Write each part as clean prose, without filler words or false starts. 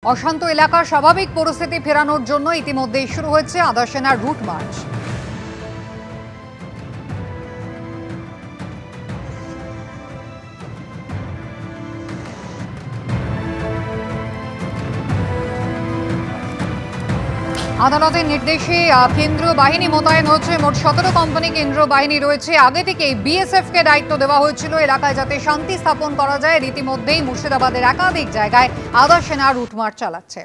অশান্ত এলাকার স্বাভাবিক পরিস্থিতি ফেরানোর জন্য ইতিমধ্যেই শুরু হয়েছে আধা সেনার রুট মার্চ। আদালতের নির্দেশে কেন্দ্রীয় বাহিনী মোতায়েন হচ্ছে। মোট 17 কোম্পানি কেন্দ্রীয় বাহিনী রয়েছে। আগে থেকেই বিএসএফ কে দায়িত্ব দেওয়া হয়েছিল এলাকায় যাতে শান্তি স্থাপন করা যায়। রীতিমধ্যেই মুর্শিদাবাদের একাধিক জায়গায় আধা সেনা রুটমার্চ চালাচ্ছে।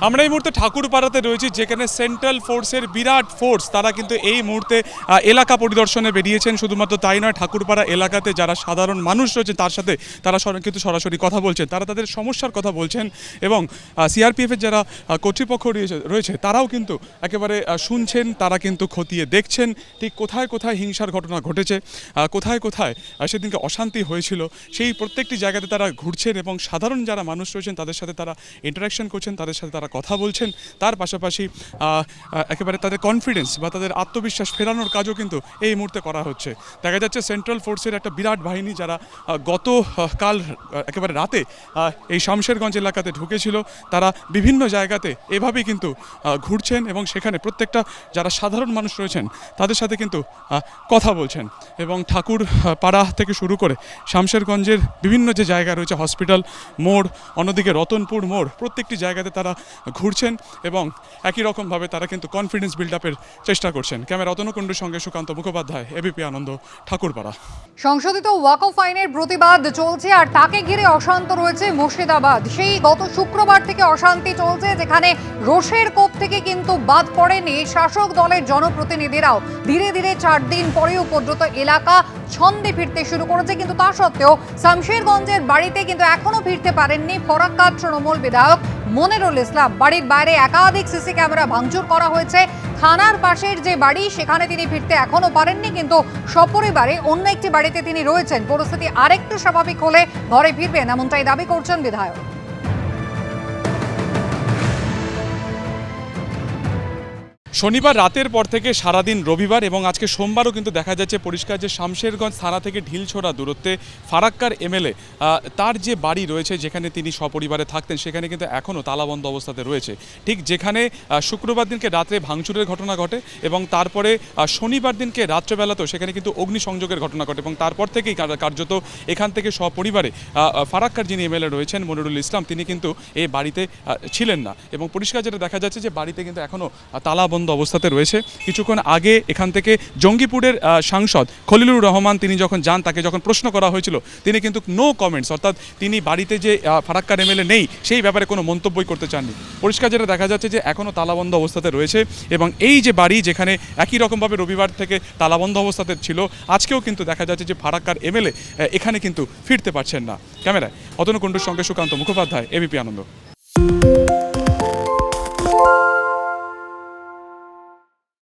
আমরা এই মুহূর্তে ঠাকুরপাড়াতে রয়েছি, যেখানে সেন্ট্রাল ফোর্সের বিরাট ফোর্স তারা কিন্তু এই মুহূর্তে এলাকা পরিদর্শনে বেরিয়েছেন। শুধুমাত্র তাই নয়, ঠাকুরপাড়া এলাকাতে যারা সাধারণ মানুষ রয়েছে তার সাথে তারা কিন্তু সরাসরি কথা বলছেন, তারা তাদের সমস্যার কথা বলছেন এবং সিআরপিএফের যারা কর্তৃপক্ষ রয়েছে তারাও কিন্তু একেবারে শুনছেন, তারা কিন্তু খতিয়ে দেখছেন ঠিক কোথায় কোথায় হিংসার ঘটনা ঘটেছে, কোথায় কোথায় সেদিনকে অশান্তি হয়েছিল, সেই প্রত্যেকটি জায়গাতে তারা ঘুরছেন এবং সাধারণ যারা মানুষ রয়েছেন তাদের সাথে তারা ইন্টারাকশন করছেন, তাদের সাথে তারা কথা বলছেন। তার পাশাপাশি একেবারে তাদের কনফিডেন্স বা তাদের আত্মবিশ্বাস ফেরানোর কাজও কিন্তু এই মুহূর্তে করা হচ্ছে। দেখা যাচ্ছে সেন্ট্রাল ফোর্সের একটা বিরাট বাহিনী যারা গতকাল একেবারে রাতে এই শামশেরগঞ্জ এলাকাতে ঢুকেছিল, তারা বিভিন্ন জায়গাতে এভাবেই কিন্তু ঘুরছেন এবং সেখানে প্রত্যেকটা যারা সাধারণ মানুষ রয়েছেন তাদের সাথে কিন্তু কথা বলছেন। এবং ঠাকুর পাড়া থেকে শুরু করে শামশেরগঞ্জের বিভিন্ন যে জায়গা রয়েছে, হসপিটাল মোড়, অন্যদিকে রতনপুর মোড়, প্রত্যেকটি জায়গাতে তারা ঘুরছেন এবং একই রকমভাবে তারা কিন্তু কনফিডেন্স বিল্ড আপের চেষ্টা করছেন। ক্যামেরা রতনকুণ্ডুর সঙ্গে সুকান্ত মুখোপাধ্যায়, এবিপি আনন্দ, ঠাকুরপাড়া। সংশোধিত ওয়াকফ আইনের প্রতিবাদ চলছে আর তাকে ঘিরে অশান্ত রয়েছে মুর্শিদাবাদ। সেই গত শুক্রবার থেকে অশান্তি চলছে, যেখানে রোষের কোপ থেকে কিন্তু বাদ পড়েনি শাসক দলের জনপ্রতিনিধিরাও। ধীরে ধীরে 4 দিন পরে উপদ্রুত এলাকা ছন্দে ফিরতে শুরু করেছে, কিন্তু তা সত্ত্বেও শামশেরগঞ্জের বাড়িতে কিন্তু এখনো ফিরতে পারেননি ফরাক্কার তৃণমূল বিধায়ক মনিরুল ইসলাম। বাড়ির বাইরে একাধিক সিসি ক্যামেরা ভাঙচুর করা হয়েছে। থানার পাশের যে বাড়ি সেখানে তিনি ফিরতে এখনো পারেননি, কিন্তু সপরিবারে অন্য একটি বাড়িতে তিনি রয়েছেন। পরিস্থিতি আরেকটু স্বাভাবিক হলে ঘরে ফিরবেন, এমনটাই দাবি করছেন বিধায়ক। শনিবার রাতের পর থেকে সারাদিন রবিবার এবং আজকে সোমবারও কিন্তু দেখা যাচ্ছে পরিষ্কার যে শামশেরগঞ্জ থানা থেকে ঢিলছোড়া দূরত্বে ফারাক্কার এমএলএ তার যে বাড়ি রয়েছে যেখানে তিনি সপরিবারে থাকতেন সেখানে কিন্তু এখনও তালাবন্ধ অবস্থাতে রয়েছে। ঠিক যেখানে শুক্রবার দিনকে রাত্রে ভাঙচুরের ঘটনা ঘটে এবং তারপরে শনিবার দিনকে রাত্রেবেলাতেও সেখানে কিন্তু অগ্নিসংযোগের ঘটনা ঘটে এবং তারপর থেকেই কার্যত এখান থেকে সপরিবারে ফারাক্কার যিনি এমএলএ রয়েছেন মনিরুল ইসলাম, তিনি কিন্তু এই বাড়িতে ছিলেন না এবং পরিষ্কার যেটা দেখা যাচ্ছে যে বাড়িতে কিন্তু এখনও তালাবন্ধ অবস্থাতে রয়েছে। কিছুক্ষণ আগে এখান থেকে জঙ্গিপুরের সাংসদ খলিলুর রহমান তিনি যখন যান, তাকে যখন প্রশ্ন করা হয়েছিল তিনি কিন্তু নো কমেন্টস, অর্থাৎ তিনি বাড়িতে যে ফারাক্কার এমএলএ নেই সেই ব্যাপারে কোনো মন্তব্যই করতে চাননি। পরিষ্কার যেটা দেখা যাচ্ছে যে এখনও তালাবন্ধ অবস্থাতে রয়েছে এবং এই যে বাড়ি যেখানে একই রকমভাবে রবিবার থেকে তালাবন্ধ অবস্থাতে ছিল, আজকেও কিন্তু দেখা যাচ্ছে যে ফারাক্কার এমএলএ এখানে কিন্তু ফিরতে পারছেন না। ক্যামেরায় রতনকুণ্ডুর সঙ্গে সুকান্ত মুখোপাধ্যায়, এবিপি আনন্দ।